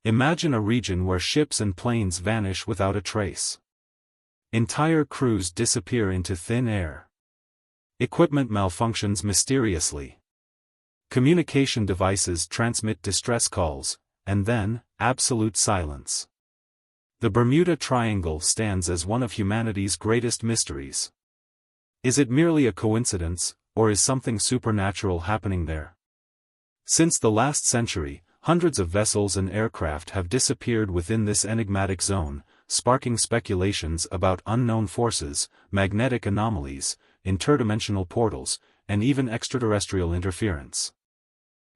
Imagine a region where ships and planes vanish without a trace. Entire crews disappear into thin air. Equipment malfunctions mysteriously. Communication devices transmit distress calls, and then, absolute silence. The Bermuda Triangle stands as one of humanity's greatest mysteries. Is it merely a coincidence, or is something supernatural happening there? Since the last century, hundreds of vessels and aircraft have disappeared within this enigmatic zone, sparking speculations about unknown forces, magnetic anomalies, interdimensional portals, and even extraterrestrial interference.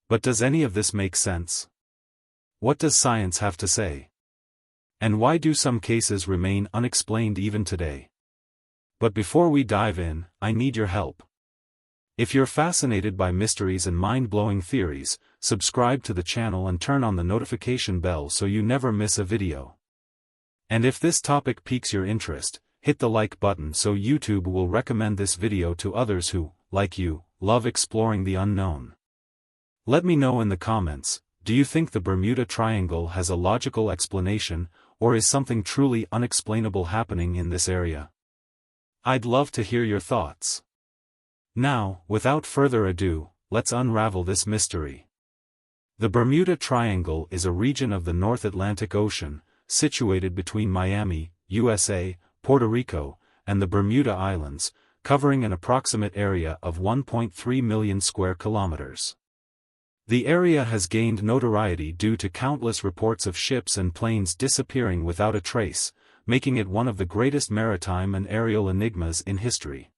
But does any of this make sense? What does science have to say? And why do some cases remain unexplained even today? But before we dive in, I need your help. If you're fascinated by mysteries and mind-blowing theories, subscribe to the channel and turn on the notification bell so you never miss a video. And if this topic piques your interest, hit the like button so YouTube will recommend this video to others who, like you, love exploring the unknown. Let me know in the comments, do you think the Bermuda Triangle has a logical explanation, or is something truly unexplainable happening in this area? I'd love to hear your thoughts. Now, without further ado, let's unravel this mystery. The Bermuda Triangle is a region of the North Atlantic Ocean, situated between Miami, USA, Puerto Rico, and the Bermuda Islands, covering an approximate area of 1.3 million square kilometers. The area has gained notoriety due to countless reports of ships and planes disappearing without a trace, making it one of the greatest maritime and aerial enigmas in history.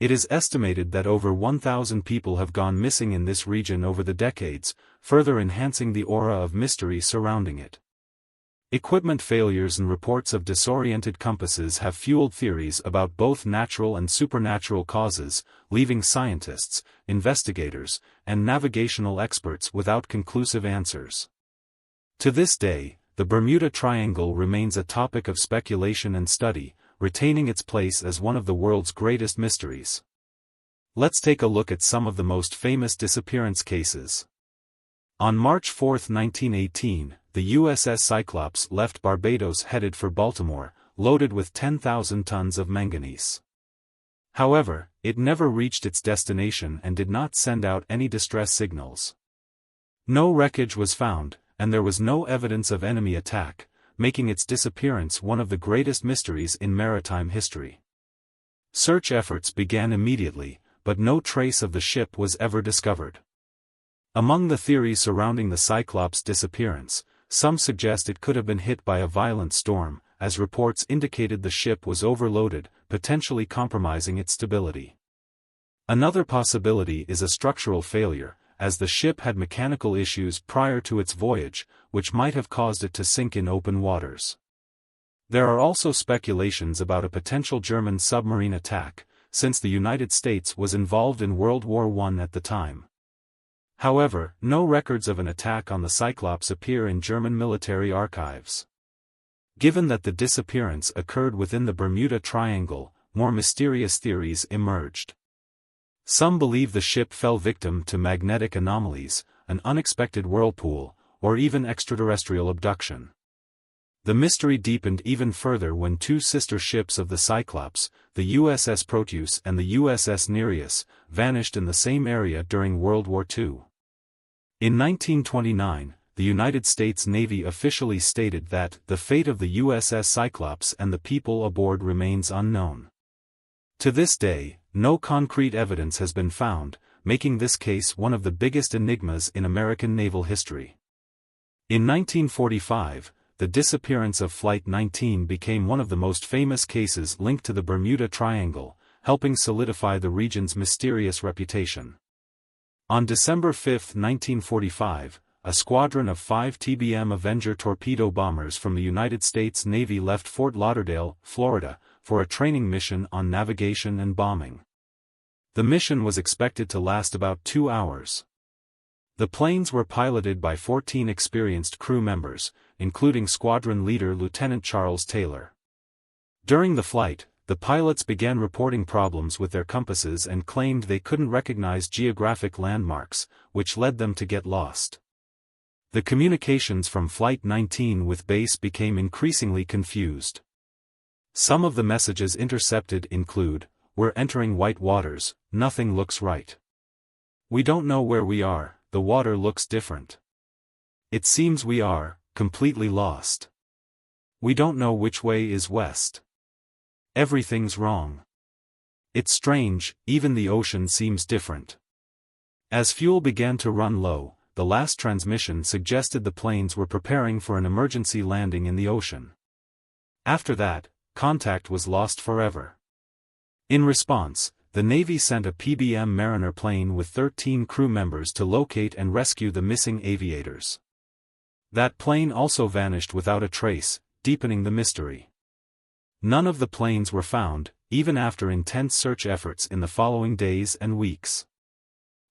It is estimated that over 1,000 people have gone missing in this region over the decades, further enhancing the aura of mystery surrounding it. Equipment failures and reports of disoriented compasses have fueled theories about both natural and supernatural causes, leaving scientists, investigators, and navigational experts without conclusive answers. To this day, the Bermuda Triangle remains a topic of speculation and study, retaining its place as one of the world's greatest mysteries. Let's take a look at some of the most famous disappearance cases. On March 4, 1918, the USS Cyclops left Barbados headed for Baltimore, loaded with 10,000 tons of manganese. However, it never reached its destination and did not send out any distress signals. No wreckage was found, and there was no evidence of enemy attack, making its disappearance one of the greatest mysteries in maritime history. Search efforts began immediately, but no trace of the ship was ever discovered. Among the theories surrounding the Cyclops' disappearance, some suggest it could have been hit by a violent storm, as reports indicated the ship was overloaded, potentially compromising its stability. Another possibility is a structural failure, as the ship had mechanical issues prior to its voyage, which might have caused it to sink in open waters. There are also speculations about a potential German submarine attack, since the United States was involved in World War I at the time. However, no records of an attack on the Cyclops appear in German military archives. Given that the disappearance occurred within the Bermuda Triangle, more mysterious theories emerged. Some believe the ship fell victim to magnetic anomalies, an unexpected whirlpool, or even extraterrestrial abduction. The mystery deepened even further when two sister ships of the Cyclops, the USS Proteus and the USS Nereus, vanished in the same area during World War II. In 1929, the United States Navy officially stated that the fate of the USS Cyclops and the people aboard remains unknown. To this day, no concrete evidence has been found, making this case one of the biggest enigmas in American naval history. In 1945, the disappearance of Flight 19 became one of the most famous cases linked to the Bermuda Triangle, helping solidify the region's mysterious reputation. On December 5, 1945, a squadron of 5 TBM Avenger torpedo bombers from the United States Navy left Fort Lauderdale, Florida, for a training mission on navigation and bombing. The mission was expected to last about 2 hours. The planes were piloted by 14 experienced crew members, including squadron leader Lieutenant Charles Taylor. During the flight, the pilots began reporting problems with their compasses and claimed they couldn't recognize geographic landmarks, which led them to get lost. The communications from Flight 19 with base became increasingly confused. Some of the messages intercepted include, "We're entering white waters, nothing looks right. We don't know where we are, the water looks different. It seems we are completely lost. We don't know which way is west. Everything's wrong. It's strange, even the ocean seems different." As fuel began to run low, the last transmission suggested the planes were preparing for an emergency landing in the ocean. After that, contact was lost forever. In response, the Navy sent a PBM Mariner plane with 13 crew members to locate and rescue the missing aviators. That plane also vanished without a trace, deepening the mystery. None of the planes were found, even after intense search efforts in the following days and weeks.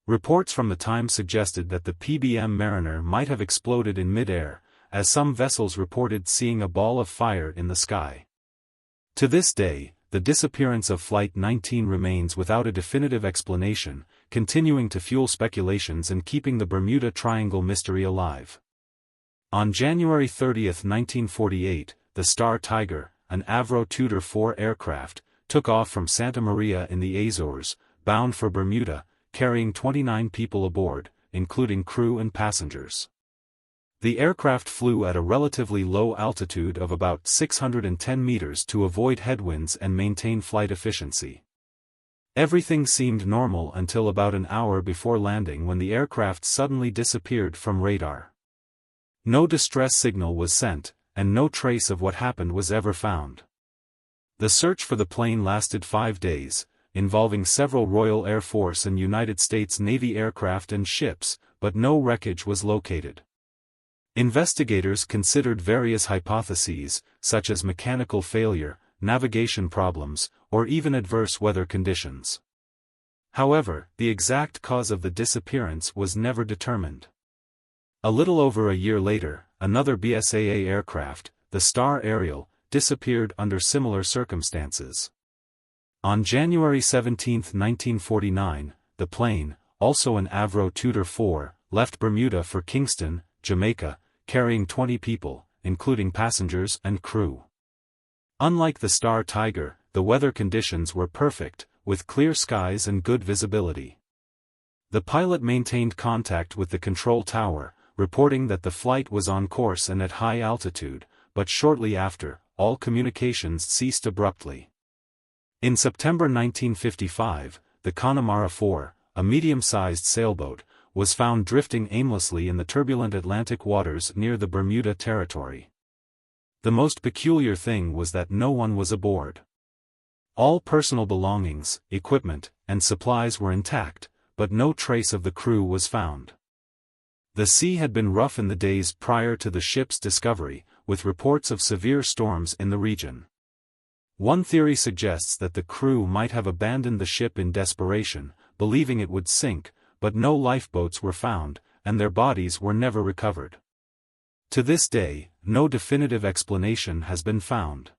Reports from the time suggested that the PBM Mariner might have exploded in mid-air, as some vessels reported seeing a ball of fire in the sky. To this day, the disappearance of Flight 19 remains without a definitive explanation, continuing to fuel speculations and keeping the Bermuda Triangle mystery alive. On January 30, 1948, the Star Tiger, an Avro Tudor IV aircraft, took off from Santa Maria in the Azores, bound for Bermuda, carrying 29 people aboard, including crew and passengers. The aircraft flew at a relatively low altitude of about 610 meters to avoid headwinds and maintain flight efficiency. Everything seemed normal until about an hour before landing, when the aircraft suddenly disappeared from radar. No distress signal was sent, and no trace of what happened was ever found. The search for the plane lasted 5 days, involving several Royal Air Force and United States Navy aircraft and ships, but no wreckage was located. Investigators considered various hypotheses, such as mechanical failure, navigation problems, or even adverse weather conditions. However, the exact cause of the disappearance was never determined. A little over a year later, another BSAA aircraft, the Star Ariel, disappeared under similar circumstances. On January 17, 1949, the plane, also an Avro Tudor IV, left Bermuda for Kingston, Jamaica, carrying 20 people, including passengers and crew. Unlike the Star Tiger, the weather conditions were perfect, with clear skies and good visibility. The pilot maintained contact with the control tower, reporting that the flight was on course and at high altitude, but shortly after, all communications ceased abruptly. In September 1955, the Connemara IV, a medium-sized sailboat, was found drifting aimlessly in the turbulent Atlantic waters near the Bermuda Territory. The most peculiar thing was that no one was aboard. All personal belongings, equipment, and supplies were intact, but no trace of the crew was found. The sea had been rough in the days prior to the ship's discovery, with reports of severe storms in the region. One theory suggests that the crew might have abandoned the ship in desperation, believing it would sink, but no lifeboats were found, and their bodies were never recovered. To this day, no definitive explanation has been found.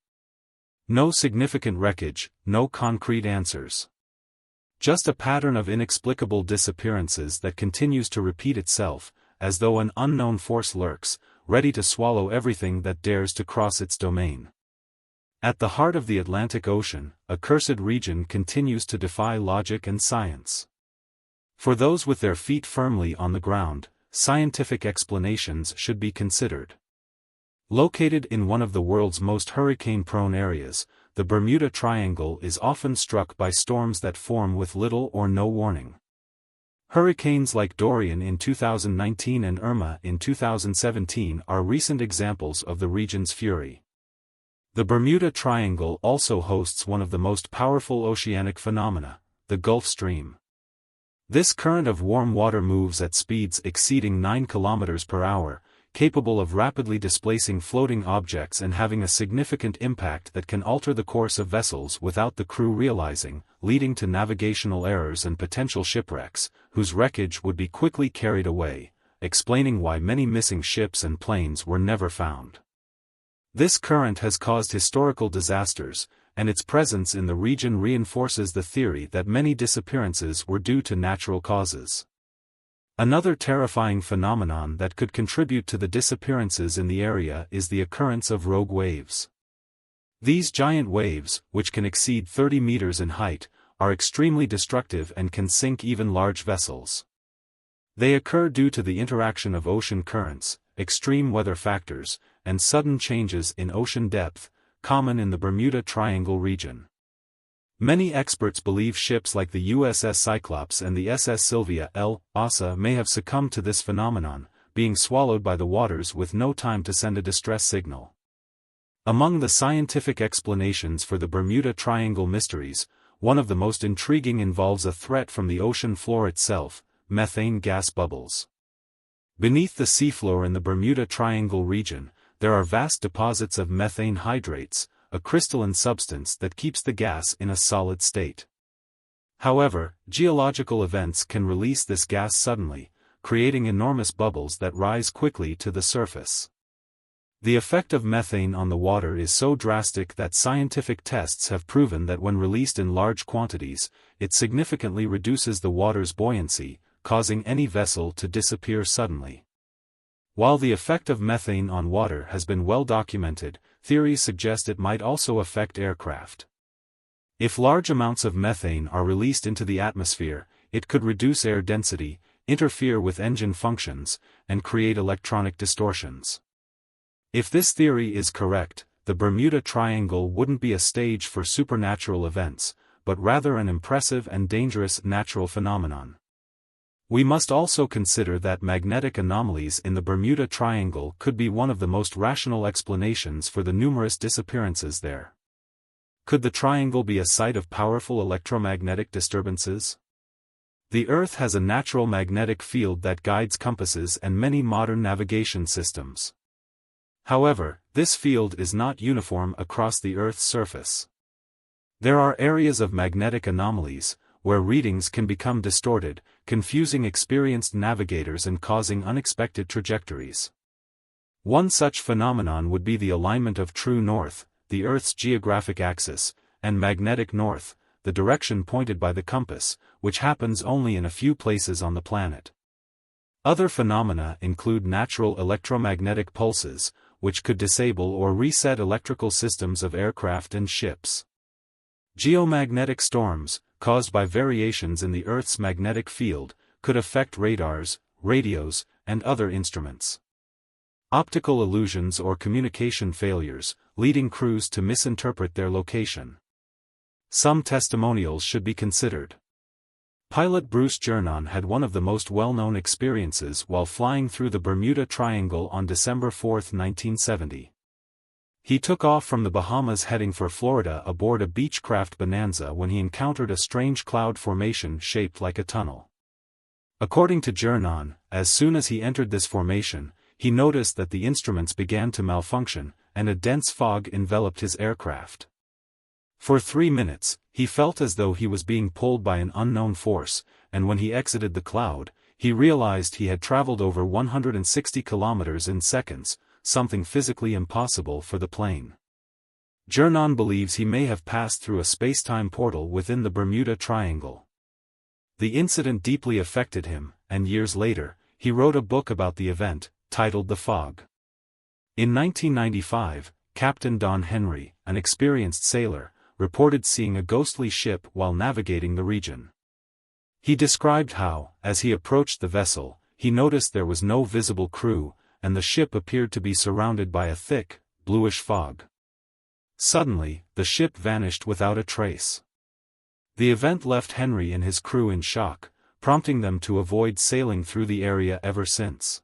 No significant wreckage, no concrete answers. Just a pattern of inexplicable disappearances that continues to repeat itself, as though an unknown force lurks, ready to swallow everything that dares to cross its domain. At the heart of the Atlantic Ocean, a cursed region continues to defy logic and science. For those with their feet firmly on the ground, scientific explanations should be considered. Located in one of the world's most hurricane-prone areas, the Bermuda Triangle is often struck by storms that form with little or no warning. Hurricanes like Dorian in 2019 and Irma in 2017 are recent examples of the region's fury. The Bermuda Triangle also hosts one of the most powerful oceanic phenomena, the Gulf Stream. This current of warm water moves at speeds exceeding 9 km per hour, capable of rapidly displacing floating objects and having a significant impact that can alter the course of vessels without the crew realizing, leading to navigational errors and potential shipwrecks, whose wreckage would be quickly carried away, explaining why many missing ships and planes were never found. This current has caused historical disasters, and its presence in the region reinforces the theory that many disappearances were due to natural causes. Another terrifying phenomenon that could contribute to the disappearances in the area is the occurrence of rogue waves. These giant waves, which can exceed 30 meters in height, are extremely destructive and can sink even large vessels. They occur due to the interaction of ocean currents, extreme weather factors, and sudden changes in ocean depth, common in the Bermuda Triangle region. Many experts believe ships like the USS Cyclops and the SS Sylvia L. Asa may have succumbed to this phenomenon, being swallowed by the waters with no time to send a distress signal. Among the scientific explanations for the Bermuda Triangle mysteries, one of the most intriguing involves a threat from the ocean floor itself: methane gas bubbles. Beneath the seafloor in the Bermuda Triangle region, there are vast deposits of methane hydrates, a crystalline substance that keeps the gas in a solid state. However, geological events can release this gas suddenly, creating enormous bubbles that rise quickly to the surface. The effect of methane on the water is so drastic that scientific tests have proven that when released in large quantities, it significantly reduces the water's buoyancy, causing any vessel to disappear suddenly. While the effect of methane on water has been well documented, theories suggest it might also affect aircraft. If large amounts of methane are released into the atmosphere, it could reduce air density, interfere with engine functions, and create electronic distortions. If this theory is correct, the Bermuda Triangle wouldn't be a stage for supernatural events, but rather an impressive and dangerous natural phenomenon. We must also consider that magnetic anomalies in the Bermuda Triangle could be one of the most rational explanations for the numerous disappearances there. Could the triangle be a site of powerful electromagnetic disturbances? The Earth has a natural magnetic field that guides compasses and many modern navigation systems. However, this field is not uniform across the Earth's surface. There are areas of magnetic anomalies, where readings can become distorted, confusing experienced navigators and causing unexpected trajectories. One such phenomenon would be the alignment of true north, the Earth's geographic axis, and magnetic north, the direction pointed by the compass, which happens only in a few places on the planet. Other phenomena include natural electromagnetic pulses, which could disable or reset electrical systems of aircraft and ships. Geomagnetic storms, caused by variations in the Earth's magnetic field, could affect radars, radios, and other instruments. Optical illusions or communication failures, leading crews to misinterpret their location. Some testimonials should be considered. Pilot Bruce Jernon had one of the most well-known experiences while flying through the Bermuda Triangle on December 4, 1970. He took off from the Bahamas heading for Florida aboard a Beechcraft Bonanza when he encountered a strange cloud formation shaped like a tunnel. According to Jernon, as soon as he entered this formation, he noticed that the instruments began to malfunction, and a dense fog enveloped his aircraft. For 3 minutes, he felt as though he was being pulled by an unknown force, and when he exited the cloud, he realized he had traveled over 160 kilometers in seconds, something physically impossible for the plane. Jernon believes he may have passed through a space-time portal within the Bermuda Triangle. The incident deeply affected him, and years later, he wrote a book about the event, titled The Fog. In 1995, Captain Don Henry, an experienced sailor, reported seeing a ghostly ship while navigating the region. He described how, as he approached the vessel, he noticed there was no visible crew, and the ship appeared to be surrounded by a thick, bluish fog. Suddenly, the ship vanished without a trace. The event left Henry and his crew in shock, prompting them to avoid sailing through the area ever since.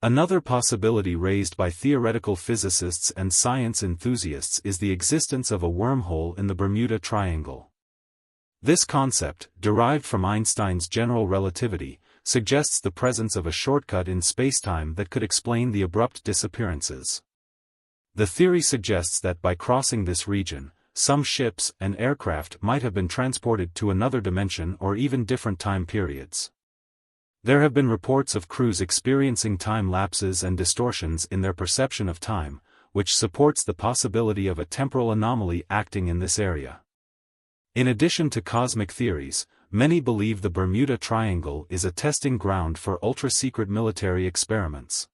Another possibility raised by theoretical physicists and science enthusiasts is the existence of a wormhole in the Bermuda Triangle. This concept, derived from Einstein's general relativity, suggests the presence of a shortcut in spacetime that could explain the abrupt disappearances. The theory suggests that by crossing this region, some ships and aircraft might have been transported to another dimension or even different time periods. There have been reports of crews experiencing time lapses and distortions in their perception of time, which supports the possibility of a temporal anomaly acting in this area. In addition to cosmic theories, many believe the Bermuda Triangle is a testing ground for ultra-secret military experiments.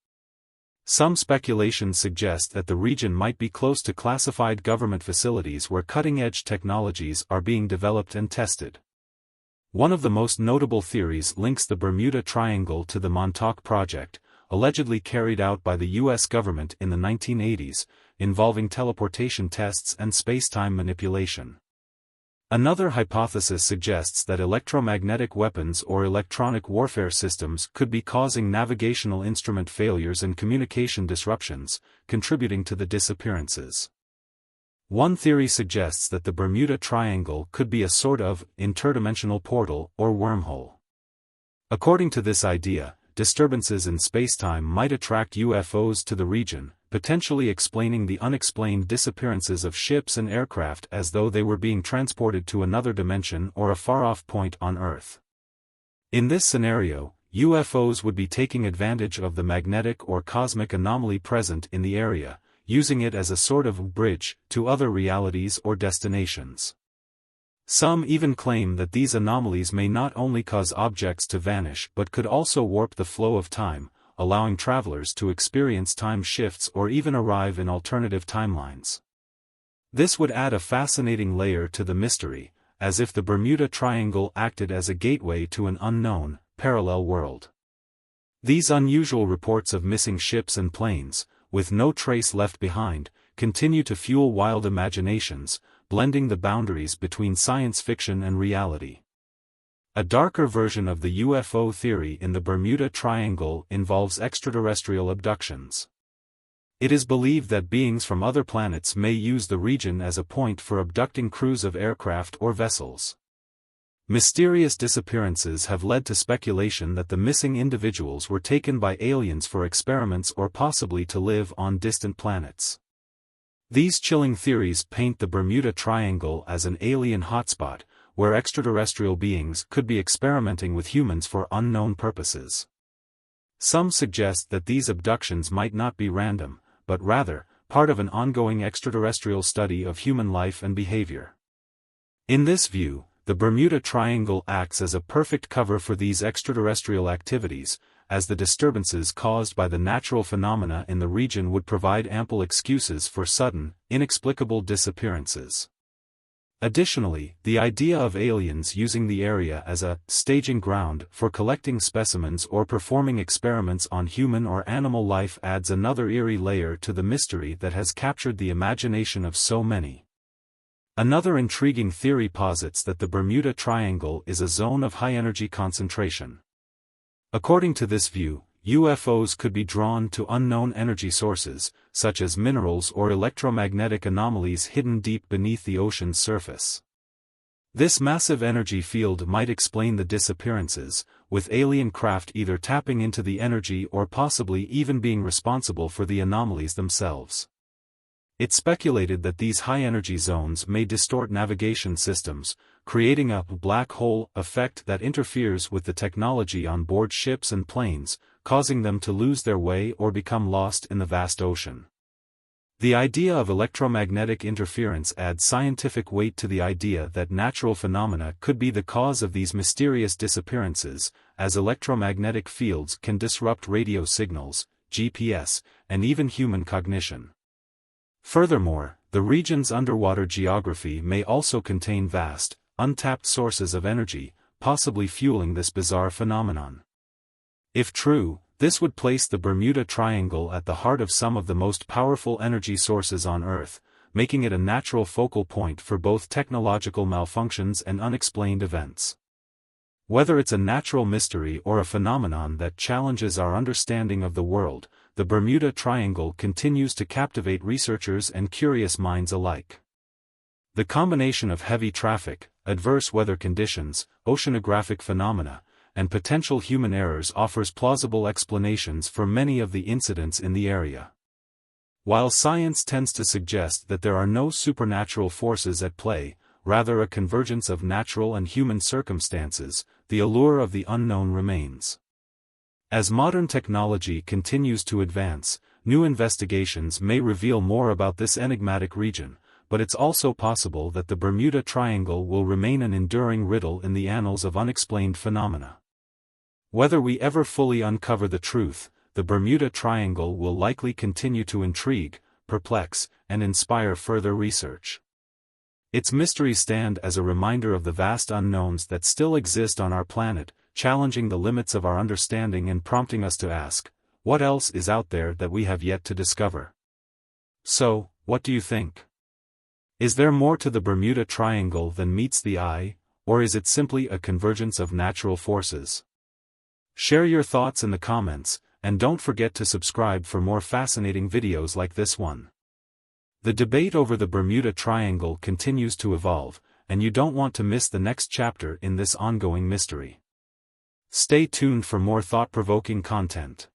Some speculations suggest that the region might be close to classified government facilities where cutting-edge technologies are being developed and tested. One of the most notable theories links the Bermuda Triangle to the Montauk Project, allegedly carried out by the U.S. government in the 1980s, involving teleportation tests and space-time manipulation. Another hypothesis suggests that electromagnetic weapons or electronic warfare systems could be causing navigational instrument failures and communication disruptions, contributing to the disappearances. One theory suggests that the Bermuda Triangle could be a sort of interdimensional portal or wormhole. According to this idea, disturbances in spacetime might attract UFOs to the region, potentially explaining the unexplained disappearances of ships and aircraft as though they were being transported to another dimension or a far-off point on Earth. In this scenario, UFOs would be taking advantage of the magnetic or cosmic anomaly present in the area, using it as a sort of bridge to other realities or destinations. Some even claim that these anomalies may not only cause objects to vanish but could also warp the flow of time, allowing travelers to experience time shifts or even arrive in alternative timelines. This would add a fascinating layer to the mystery, as if the Bermuda Triangle acted as a gateway to an unknown, parallel world. These unusual reports of missing ships and planes, with no trace left behind, continue to fuel wild imaginations, blending the boundaries between science fiction and reality. A darker version of the UFO theory in the Bermuda Triangle involves extraterrestrial abductions. It is believed that beings from other planets may use the region as a point for abducting crews of aircraft or vessels. Mysterious disappearances have led to speculation that the missing individuals were taken by aliens for experiments or possibly to live on distant planets. These chilling theories paint the Bermuda Triangle as an alien hotspot, where extraterrestrial beings could be experimenting with humans for unknown purposes. Some suggest that these abductions might not be random, but rather, part of an ongoing extraterrestrial study of human life and behavior. In this view, the Bermuda Triangle acts as a perfect cover for these extraterrestrial activities, as the disturbances caused by the natural phenomena in the region would provide ample excuses for sudden, inexplicable disappearances. Additionally, the idea of aliens using the area as a staging ground for collecting specimens or performing experiments on human or animal life adds another eerie layer to the mystery that has captured the imagination of so many. Another intriguing theory posits that the Bermuda Triangle is a zone of high-energy concentration. According to this view, UFOs could be drawn to unknown energy sources, such as minerals or electromagnetic anomalies hidden deep beneath the ocean's surface. This massive energy field might explain the disappearances, with alien craft either tapping into the energy or possibly even being responsible for the anomalies themselves. It's speculated that these high-energy zones may distort navigation systems, creating a black hole effect that interferes with the technology on board ships and planes, causing them to lose their way or become lost in the vast ocean. The idea of electromagnetic interference adds scientific weight to the idea that natural phenomena could be the cause of these mysterious disappearances, as electromagnetic fields can disrupt radio signals, GPS, and even human cognition. Furthermore, the region's underwater geography may also contain vast, untapped sources of energy, possibly fueling this bizarre phenomenon. If true, this would place the Bermuda Triangle at the heart of some of the most powerful energy sources on Earth, making it a natural focal point for both technological malfunctions and unexplained events. Whether it's a natural mystery or a phenomenon that challenges our understanding of the world, the Bermuda Triangle continues to captivate researchers and curious minds alike. The combination of heavy traffic, adverse weather conditions, oceanographic phenomena, and potential human errors offers plausible explanations for many of the incidents in the area. While science tends to suggest that there are no supernatural forces at play, rather a convergence of natural and human circumstances, the allure of the unknown remains. As modern technology continues to advance, new investigations may reveal more about this enigmatic region, but it's also possible that the Bermuda Triangle will remain an enduring riddle in the annals of unexplained phenomena. Whether we ever fully uncover the truth, the Bermuda Triangle will likely continue to intrigue, perplex, and inspire further research. Its mysteries stand as a reminder of the vast unknowns that still exist on our planet, challenging the limits of our understanding and prompting us to ask, what else is out there that we have yet to discover? So, what do you think? Is there more to the Bermuda Triangle than meets the eye, or is it simply a convergence of natural forces? Share your thoughts in the comments, and don't forget to subscribe for more fascinating videos like this one. The debate over the Bermuda Triangle continues to evolve, and you don't want to miss the next chapter in this ongoing mystery. Stay tuned for more thought-provoking content.